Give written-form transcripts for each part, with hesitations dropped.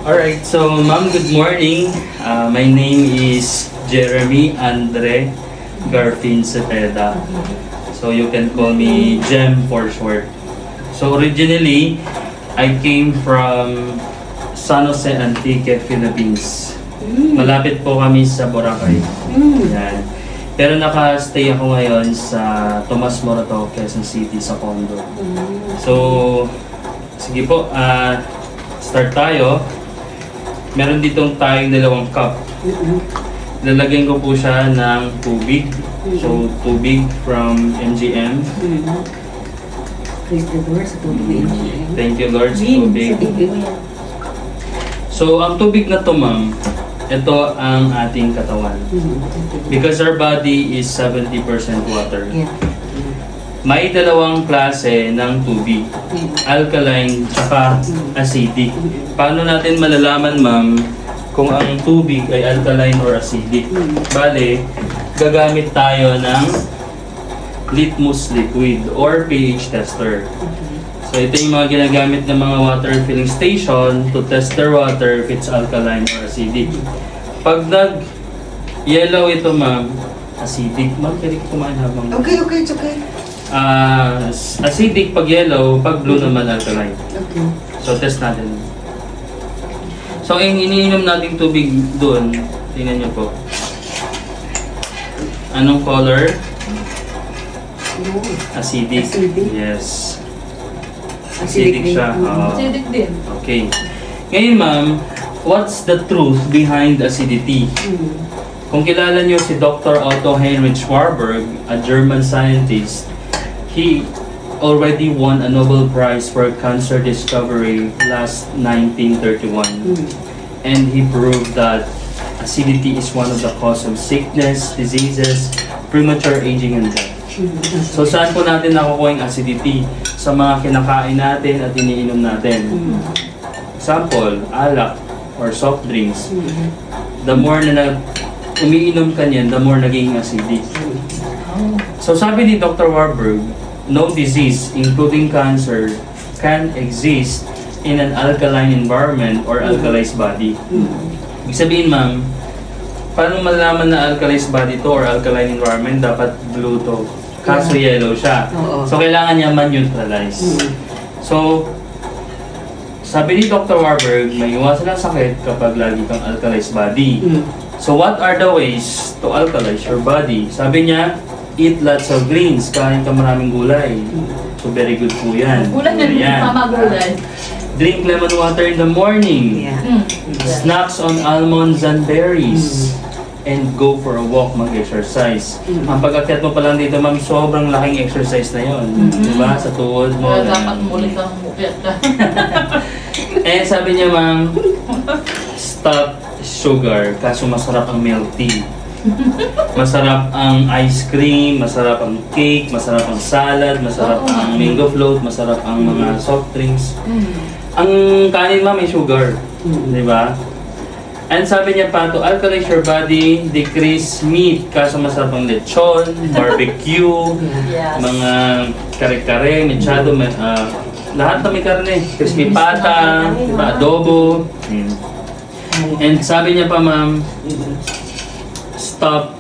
Alright, so ma'am, good morning. My name is Jeremy Andre Garfin Cepeda. So you can call me Jem for short. So originally, I came from San Jose Antique, Philippines. Malapit po kami sa Boracay. Yan. Pero naka-stay ako ngayon sa Tomas Morato, Quezon City sa condo. So, sige po, start tayo. Meron ditong tayong dalawang cup. Lalagyan ko po siya ng tubig. So, tubig from MGM. Praise the Lord sa tubig. Thank you, Lord, sa tubig. So, ang tubig na to, ma'am, ito ang ating katawan. Because our body is 70% water. May dalawang klase ng tubig. Alkaline tsaka acidic. Paano natin malalaman, ma'am, kung ang tubig ay alkaline or acidic? Bale, gagamit tayo ng litmus liquid or pH tester. So ito yung mga ginagamit ng mga water filling station to test their water if it's alkaline or acidic. Pag nag-yellow ito, ma'am, acidic. Ma'am, kaya kumain habang... Okay, it's okay. Acidic pag yellow, pag blue naman alkaline. Okay. So test natin. So yung iniinom nating tubig doon, tingnan niyo po. Anong color? Acidic. Acidic. Yes. Acidic siya. Acidic din. Okay. Ngayon, ma'am, what's the truth behind acidity? Kung kilala niyo si Dr. Otto Heinrich Warburg, a German scientist, he already won a Nobel Prize for cancer discovery last 1931. And he proved that acidity is one of the cause of sickness, diseases, premature aging, and death. So saan po natin nakukuha yung acidity? Sa mga kinakain natin at iniinom natin. Example, alak or soft drinks. The more na umiinom ka niyan, the more naging acidic. So sabi ni Dr. Warburg, no disease, including cancer, can exist in an alkaline environment or alkalized body. Ibig sabihin, ma'am, paano malalaman na alkalized body to or alkaline environment? Dapat blue to. Kaso yellow siya. So kailangan niya man-neutralize. So, sabi ni Dr. Warburg, may iwasan ng sakit kapag lagi kang alkalized body. So what are the ways to alkalize your body? Sabi niya, eat lots of greens, kain ka maraming gulay. So very good po yan. Gulay na Yan. mama gulay. Drink lemon water in the morning. Snacks on almonds and berries. And go for a walk, mag-exercise. Ang pag-akyat mo pa lang dito, ma'am, sobrang laking exercise na yon, diba? Sa tuhod mo. Kaya dapat muli kang mukit ka. And sabi niya, ma'am, stop sugar, kaso masarap ang milk tea. Masarap ang ice cream, masarap ang cake, masarap ang salad, masarap ang mango float, masarap ang mga soft drinks. Ang kanin, ma'am, may sugar. Diba? And sabi niya pa, to alkalize your body, decrease meat, kaso masarap ang lechon, barbecue, Yes. mga kare-kare, mechado, lahat na may karne. Crispy pata, diba, adobo. And sabi niya pa, ma'am, stop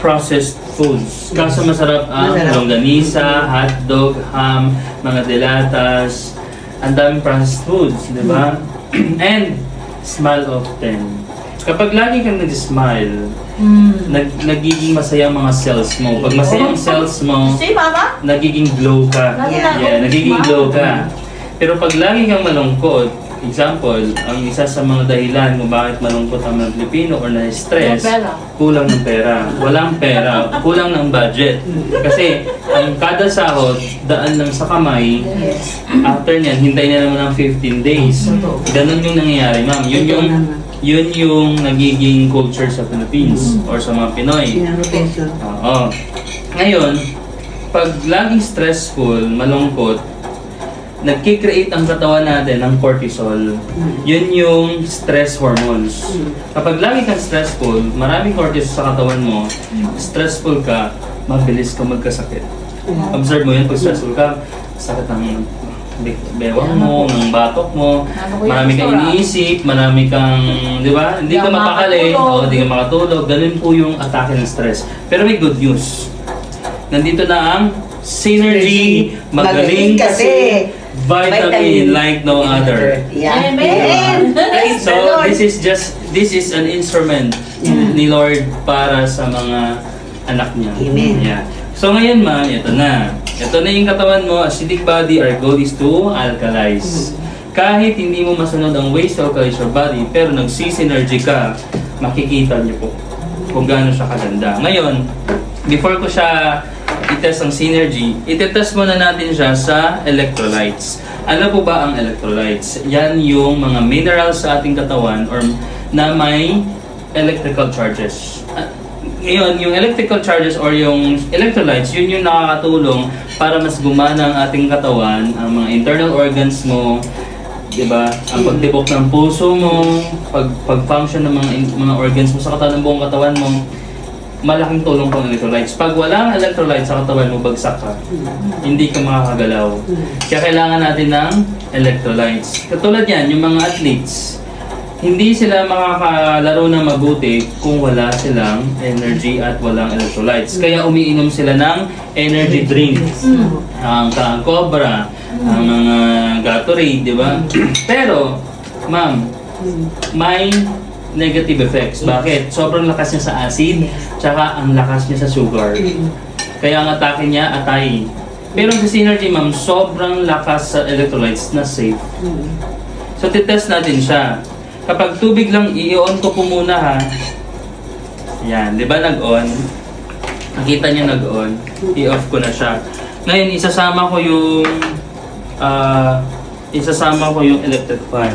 processed foods. Kaso masarap ang longganisa, hotdog, ham, mga delatas, ang daming processed foods, di ba? And smile often. Kapag lagi kang nag-smile, nagiging masaya ang mga cells mo. Pag masaya ang cells mo, Si mama? nagiging glow ka. Yeah, nagiging glow ka. Pero pag lagi kang malungkot, example, ang isa sa mga dahilan kung bakit malungkot ang mga Pilipino or na-stress, kulang ng pera. Walang pera, kulang ng budget. Kasi ang kada sahod, daan lang sa kamay, after niyan, hintay na naman ng 15 days. Ganun yung nangyayari, ma'am. Yun yung nagiging culture sa Philippines or sa mga Pinoy. Oo. Ngayon, pag laging stressful, malungkot, nagki-create ang katawan natin ng cortisol. Yun yung stress hormones. Kapag lagi kang stressful, maraming cortisol sa katawan mo, stressful ka, mabilis ka magkasakit. Observe mo yun, pag stressful ka, sakit ng bewang mo, ng batok mo, Ano ko marami yung kang gusto, iniisip, marami kang, di ba? Hindi ka Hindi ka mapakali, makatulog. o hindi ka makatulog. Ganun po yung atake ng stress. Pero may good news. Nandito na ang Synergy. Magaling kasi vitamin like no other. Yeah. Amen. Praise the So Lord. this is an instrument ni Lord para sa mga anak niya. Amen. Yeah. So ngayon ma'am, ito na. Ito na yung katawan mo, acidic body, our goal is to alkalize. Kahit hindi mo masunod ang ways to alkalize your body, pero nagsisynergy ka, makikita niyo po kung gaano siya kaganda. Ngayon, before ko siya i-test ang synergy, i-test muna natin siya sa electrolytes. Ano po ba ang electrolytes? Yan yung mga minerals sa ating katawan or na may electrical charges. Ngayon, yung electrical charges or yung electrolytes, yun yung nakakatulong para mas gumana ang ating katawan, ang mga internal organs mo, diba? Ang pagtibok ng puso mo, pag-function ng mga organs mo sa katawan ng buong katawan mo, malaking tulong pang electrolytes. Pag walang electrolytes sa katawan mo, bagsak ka. Hindi ka makakagalaw. Kaya kailangan natin ng electrolytes. Katulad yan, yung mga athletes, hindi sila makakalaro na mabuti kung wala silang energy at walang electrolytes. Kaya umiinom sila ng energy drinks. Ang Cobra, ang mga Gatorade, di ba? Pero, ma'am, may negative effects. Bakit? Sobrang lakas niya sa acid, tsaka ang lakas niya sa sugar. Kaya ang atake niya, atay. Pero sa Synergy, ma'am, sobrang lakas sa electrolytes na safe. So, titest natin siya. Kapag tubig lang, i-on ko po muna ha. Yan, di ba nag-on? Nakita niya nag-on. I-off ko na siya. Ngayon, isasama ko yung electric fan.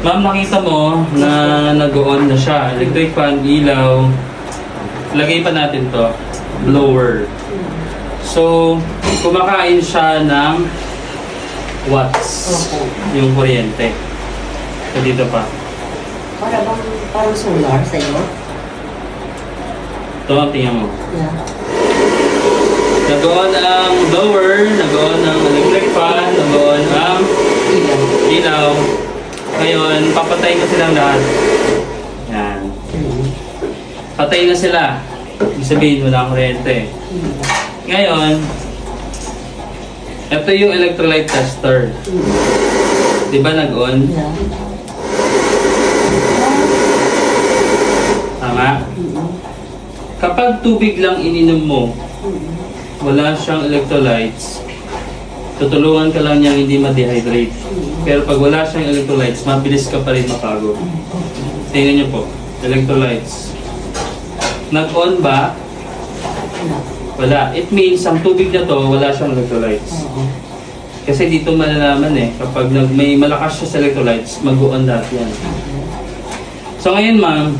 Ma'am, nakita mo na nag-on na siya. Electric fan, ilaw. Lagay pa natin to. Blower. So, kumakain siya ng watts. Yung kuryente. So, dito pa. Parang solar sa'yo. Ito ang tingnan mo. Yeah. Nag-on ang blower, nag-on ang electric fan, nag-on ang Ilaw. ilaw. Ngayon, papatayin ko silang lahat. Yan. Patay na sila. Ibig sabihin, wala akong kuryente. Ngayon, ito yung electrolyte tester. Di ba nag-on? Yeah. Tama? Kapag tubig lang ininom mo, wala siyang electrolytes, tutulungan ka lang niyang hindi ma-dehydrate. Pero pag wala siyang electrolytes, mabilis ka pa rin mapagod. Tingnan niyo po, electrolytes. Nag-on ba? Wala. It means, ang tubig na to, wala siyang electrolytes. Kasi dito malalaman kapag may malakas siya sa electrolytes, mag-on lahat yan. So ngayon ma'am,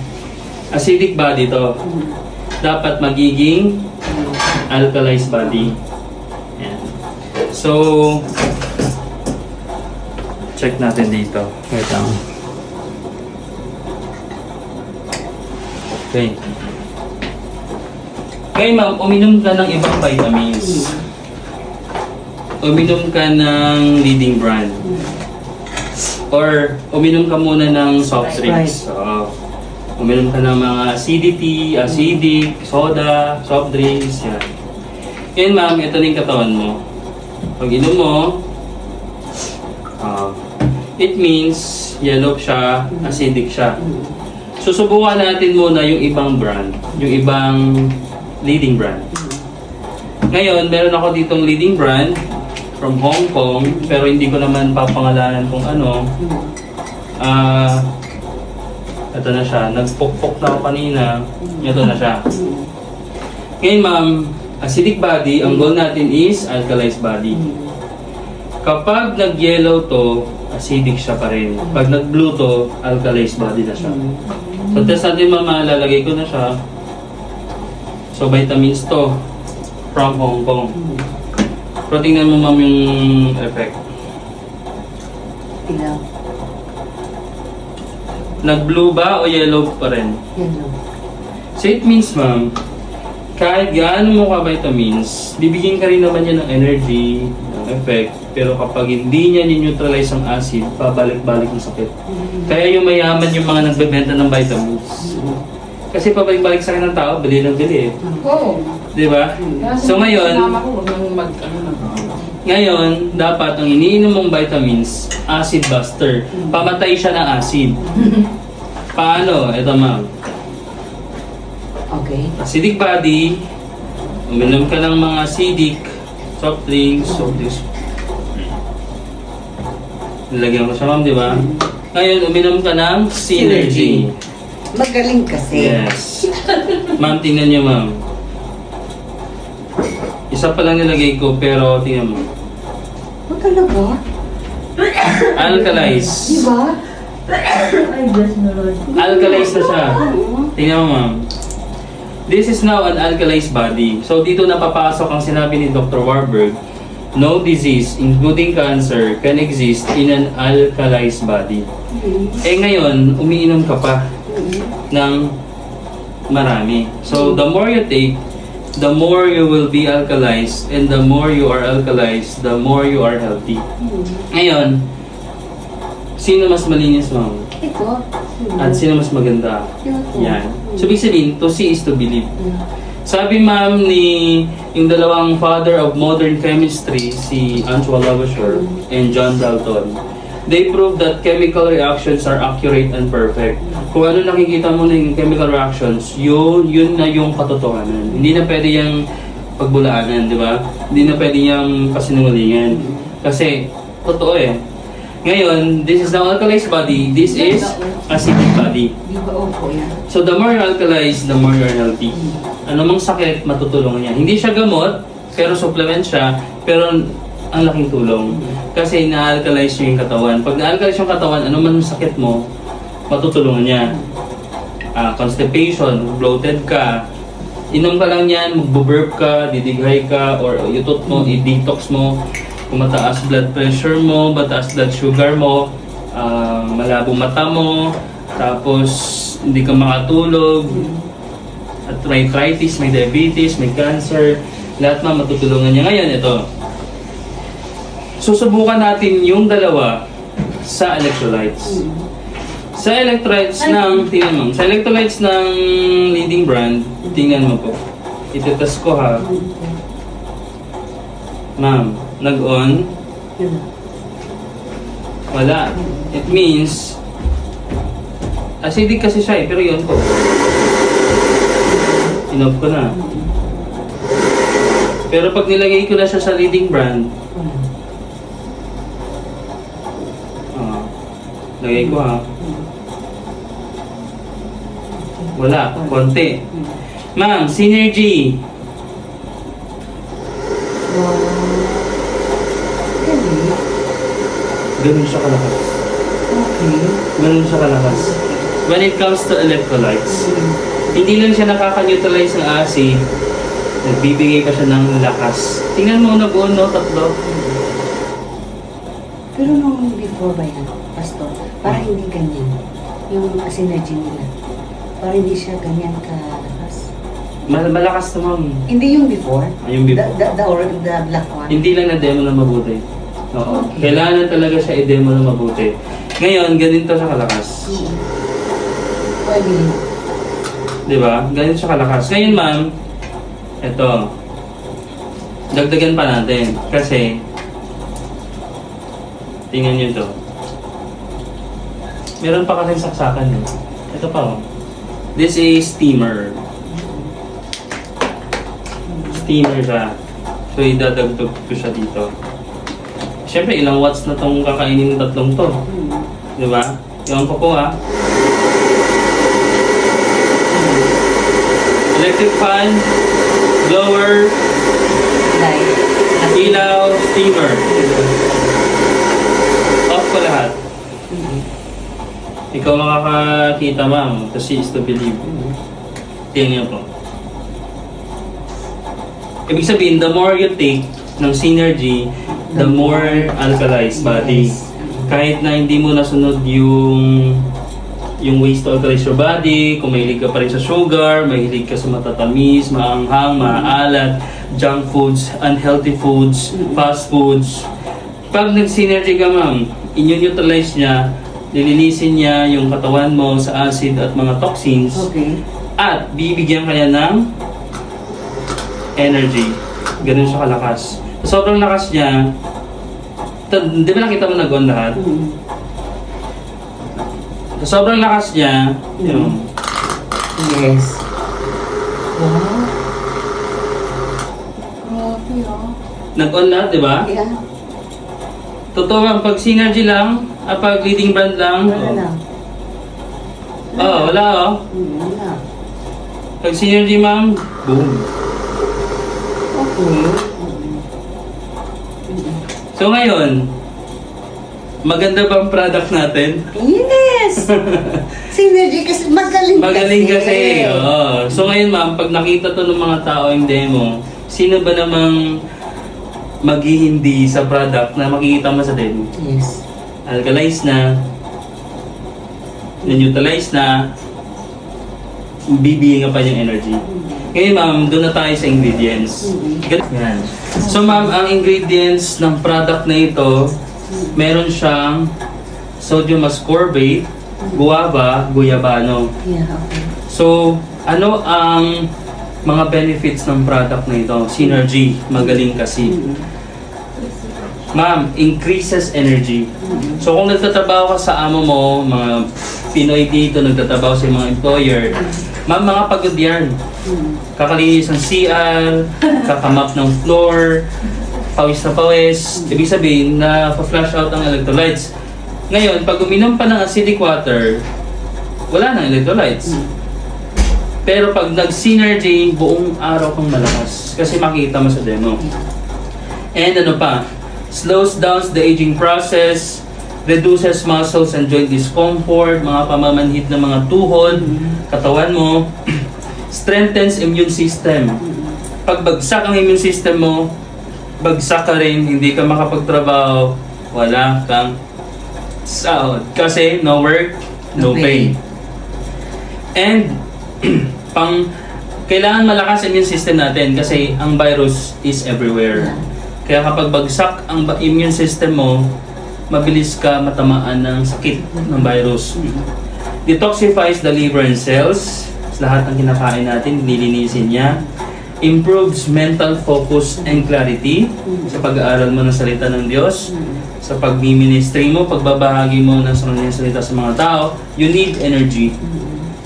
acidic body to. Dapat magiging alkalized body. Yan. So, check natin dito. Wait lang. Okay. Ngayon ma'am, uminom ka ng ibang vitamins. Uminom ka ng leading brand. Or uminom ka muna ng soft drinks. So, uminom ka ng mga acidity, acidic, soda, soft drinks, yan. Ngayon ma'am, ito na yung katawan mo. Pag inom mo, it means yellow siya, acidic siya. Susubukan natin muna yung ibang brand, yung ibang leading brand. Ngayon, meron ako ditong leading brand from Hong Kong, pero hindi ko naman papangalanan kung ano. Ito na siya. Nagpukpok na ako kanina. Ito na siya. Ngayon ma'am, acidic body, ang goal natin is alkalized body. Kapag nag-yellow to, acidic siya pa rin. Pag nag-blue to, alkalized body na siya. So test natin ma'am, lalagay ko na siya. So vitamins to from Hong Kong. Pero tingnan mo ma'am yung effect. Ilaw. Nag-blue ba o yellow pa rin? Yellow. So it means ma'am, kahit gaano mo ka vitamins, bibigyan ka rin naman yan ng energy, ng effect. Pero kapag hindi niya ni-neutralize ang acid, pabalik-balik yung sakit. Kaya yung mayaman yung mga nagbebenta ng vitamins. Kasi pabalik-balik sa akin ng tao, bili ng bili eh. Oo. Di ba? So ngayon, Mama ko, huwag nang mag-ano na. ngayon, dapat ang iniinom mong vitamins, acid buster. Pamatay siya ng acid. Paano? Ito ma'am. Okay. Acidic body, uminom ka ng mga acidic soft drinks, nilagyan ko siya ma'am, di ba? Ngayon, uminom ka ng Synergy. Magaling kasi. Yes. Ma'am, tingnan niyo ma'am. Isa pa lang nilagay ko, pero tingnan mo. Magkalaga? Alkalize. Di ba? Ay, bless me Lord. Alkalize na siya. Tingnan mo ma'am. This is now an alkalized body. So dito napapasok ang sinabi ni Dr. Warburg, no disease, including cancer, can exist in an alkalized body. Eh ngayon, umiinom ka pa ng marami. So the more you take, the more you will be alkalized, and the more you are alkalized, the more you are healthy. Ngayon, sino mas malinis ma'am? Ito. At sino mas maganda? Yan. So, ibig sabihin, to see is to believe. Sabi ma'am ni yung dalawang father of modern chemistry, si Antoine Lavoisier and John Dalton, they proved that chemical reactions are accurate and perfect. Kung ano nakikita mo na yung chemical reactions, yun na yung katotohanan. Hindi na pwede yung pagbulaanan, di ba? Hindi na pwede yung pasinungalingan. Kasi, totoo eh. Ngayon, this is the alkalized body, this is acidic body. Di ba opo yan? So the more you're alkalized, the more you're healthy. Ano mang sakit, matutulungan niya. Hindi siya gamot, pero supplement siya, pero ang laking tulong. Kasi na-alkalize niya yung katawan. Pag na-alkalize yung katawan, ano man yung sakit mo, matutulungan niya. Constipation, bloated ka, inom ka lang yan, magbo-burp ka, didighay ka, or yutot mo, i-detox mo. Kung mataas blood pressure mo, mataas blood sugar mo, malabo mata mo, tapos hindi ka makatulog, at may arthritis, may diabetes, may cancer, lahat na matutulungan niya. Ngayon, ito. Susubukan natin yung dalawa sa electrolytes. Sa electrolytes ng, tingnan mo, sa electrolytes ng leading brand, tingnan mo po. Ititas ko ha. Ma'am, nag-on? Wala. It means, acidic kasi siya eh, pero yun ko. Inoff ko na. Pero pag nilagay ko na siya sa leading brand, lagay ko ha. Wala, konti. Ma'am, Synergy. Ganun siya kalakas. Okay. Ganun siya kalakas. When it comes to electrolytes, hindi lang siya nakaka-neutralize ng acid, nagbibigay pa siya ng lakas. Tingnan mo, nag-on, no? Tatlo. Pero nung before ba yan, Pastor, parang hindi ganyan. Yung synergy nila. Parang hindi siya ganyan kalakas. Malakas na ma'am. Hindi yung before. Yung before. The black one. Hindi lang na-demo na mabuti. Oo. Okay. Kailangan talaga siya i-demo na mabuti. Ngayon, ganito siya kalakas. Pwede. Di ba? Ganito siya kalakas. Ngayon ma'am, eto. Dagdagan pa natin. Kasi, tingnan nyo to. Meron pa kasing saksakan eh. Ito pa oh. This is steamer. Steamer siya. So, idadagdag ko siya dito. Siyempre, ilang watts na tong kakainin ng tatlong to. Di ba? Yung ko po ha. Electric fan, blower, Like, ilaw, steamer. Off ko lahat. Ikaw makakakita ma'am. To see is to believe. Tingnan niyo po. Ibig sabihin, the more you take ng Synergy, the more alkalized body. Kahit na hindi mo nasunod yung yung ways to alkalize your body, kung mahilig ka pa rin sa sugar, mahilig ka sa matatamis, maanghang, maalat, junk foods, unhealthy foods, fast foods. Pag nag-synergy ka ma'am, in-neutralize niya, lilinisin niya yung katawan mo sa acid at mga toxins, Okay. at bibigyan kaya ng energy. Ganun siya kalakas. Sobrang lakas niya. Di ba nakita mo nag-on lahat? Sobrang lakas niya. Yun. Yes. Wow. Grabe ah. Nag-on lahat, di ba? Yeah. Totoo ang pag synergy lang, pag leading brand lang. Wala lang. Wala oh. Wala. Pag synergy ma'am, boom. Okay. So ngayon, maganda ba ang product natin? Yes! Synergy kasi magaling Magaling kasi. Oo. So ngayon ma'am, pag nakita to ng mga tao yung demo, sino ba namang maghihindi sa product na makikita mo sa demo? Yes. Alkalize na, neutralize na, bibigyan ka pa niyang energy. Ngayon ma'am, doon na tayo sa ingredients. Yan. So ma'am, ang ingredients ng product na ito, meron siyang sodium ascorbate, guava, guyabano. Yeah, okay. So, ano ang mga benefits ng product na ito? Synergy, magaling kasi. Ma'am, increases energy. So kung nagtatrabaho ka sa amo mo, mga Pinoy dito, nagtatrabaho sa mga employer, ma'am, mga pagod yan. Kakalinis ng CR, kakamap ng floor, pawis na pawis. Ibig sabihin na pa-flush out ang electrolytes. Ngayon, pag uminom pa ng acidic water, wala nang electrolytes. Pero pag nag-synergy, buong araw kang malakas. Kasi makita mo sa demo. And ano pa, slows down the aging process, reduces muscles and joint discomfort, mga pamamanhid ng mga tuhod, katawan mo, strengthens immune system. Pag bagsak ang immune system mo, bagsak ka rin, hindi ka makapagtrabaho, wala kang sahod. Kasi no work, no pay. And kailangan malakas ang immune system natin kasi ang virus is everywhere. Kaya kapag bagsak ang immune system mo, mabilis ka matamaan ng sakit ng virus. Detoxifies the liver and cells. Lahat ng kinakain natin, nilinisin niya. Improves mental focus and clarity sa pag-aaral mo ng salita ng Diyos. Sa pag-ministry mo, pagbabahagi mo ng salita sa mga tao, you need energy.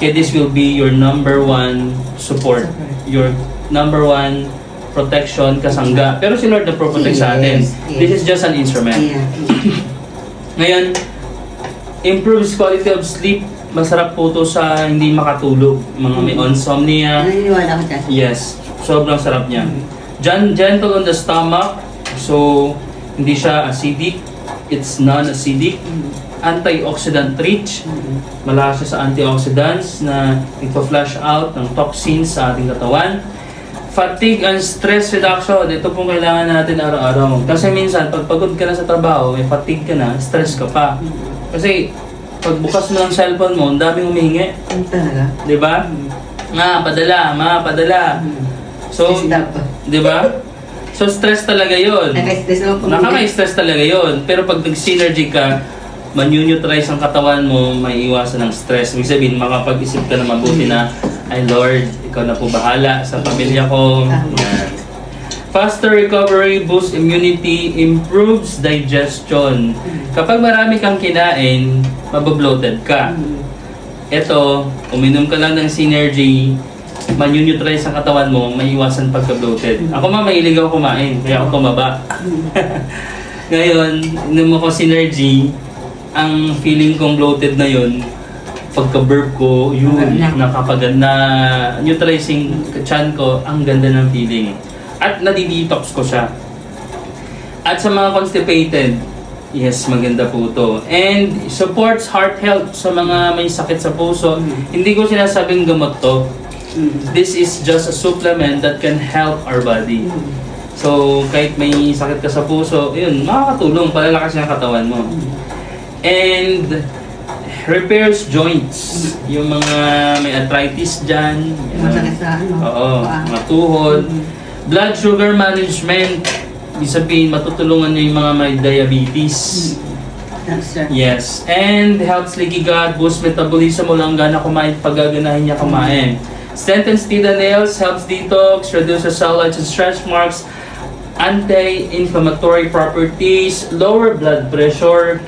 Kaya this will be your number one support. Your number one protection, kasangga. Pero si Lord na protect sa atin. Yes. This is just an instrument. Yeah. Ngayon, improves quality of sleep. Masarap po to sa hindi makatulog. Mga may insomnia. Naniniwala ko dyan. Yes, sobrang sarap niya. Gentle on the stomach. So, hindi siya acidic. It's non-acidic. Antioxidant rich. Malakas siya sa antioxidants na ito-flush out ng toxins sa ating katawan. Fatigue and stress reduction. Ito pong kailangan natin araw-araw. Kasi minsan, pag pagod ka na sa trabaho, may fatigue ka na, stress ka pa. Kasi, pag bukas mo ng cellphone mo, ang daming humihingi. Ang talaga. Di ba? Padala. So, di ba? So, stress talaga yon. Naka-stress ako. Nakaka-stress talaga yon. Pero pag nag-synergy ka, man-neutralize ang katawan mo, may iwasan ng stress. Ibig sabihin, makapag-isip ka na mabuti na, ay Lord, ikaw na po bahala sa pamilya ko. Yan. Faster recovery, boosts immunity, improves digestion. Kapag marami kang kinain, mababloated ka. Ito, uminom ka lang ng synergy, man-neutralize ang katawan mo, may iwasan pagka-bloated. Ako mahilig ako kumain, kaya ako tumaba. Ngayon, inom ako synergy, ang feeling kong bloated na yun, pagka-burp ko, yun, nakapaganda, neutralizing chan ko, ang ganda ng feeling. At nadi-detox ko siya. At sa mga constipated, yes, maganda po to. And supports heart health sa mga may sakit sa puso. Hindi ko sinasabing gamot to. This is just a supplement that can help our body. So, kahit may sakit ka sa puso, yun, makakatulong, palalakas yung katawan mo. And repairs joints. Yung mga may arthritis dyan. Masakit sa ano? Oo, paa. mga tuhod. Mhm. Blood sugar management. Ibig sabihin, matutulungan nyo yung mga may diabetes. That's sir. Yes. And helps leaky gut, boost metabolism, walang gana kumain, pagaganahin niya kumain. Strengthens teeth and nails, helps detox, reduces cellulite and stretch marks, anti-inflammatory properties, lower blood pressure,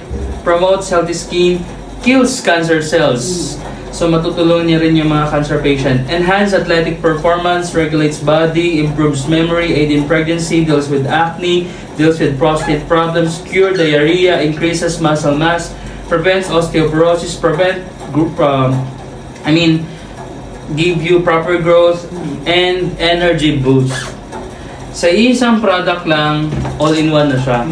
promotes healthy skin, kills cancer cells. So matutulungan niya rin yung mga cancer patient. Enhance athletic performance, regulates body, improves memory, aid in pregnancy, deals with acne, deals with prostate problems, cure diarrhea, increases muscle mass, prevents osteoporosis, give you proper growth, and energy boost. Sa isang product lang, all-in-one na siya.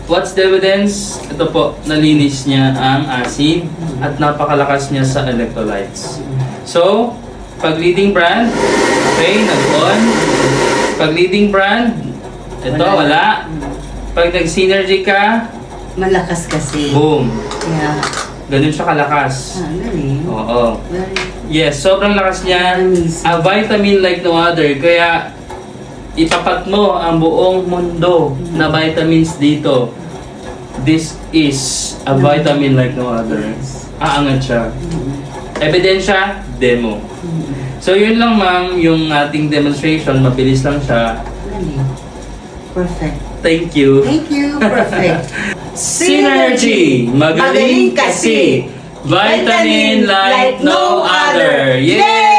What's the evidence? Ito po, nalinis niya ang acid at napakalakas niya sa electrolytes. So, pag leading brand, okay, nag-on. Pag leading brand, ito, wala. Pag nag-synergy ka, Malakas kasi. boom. Yeah. Ganun siya kalakas. Galing. Oo. Very Yes, sobrang lakas niya. amazing. A vitamin like no other. Kaya, itapat mo ang buong mundo na vitamins dito. This is a vitamin like no other. Aangat siya. Ebidensya, demo. So yun lang ma'am, yung ating demonstration, mabilis lang siya. Galing. Perfect. Thank you. Thank you. Perfect. Synergy! Magaling kasi! Vitamin like no other! Yay!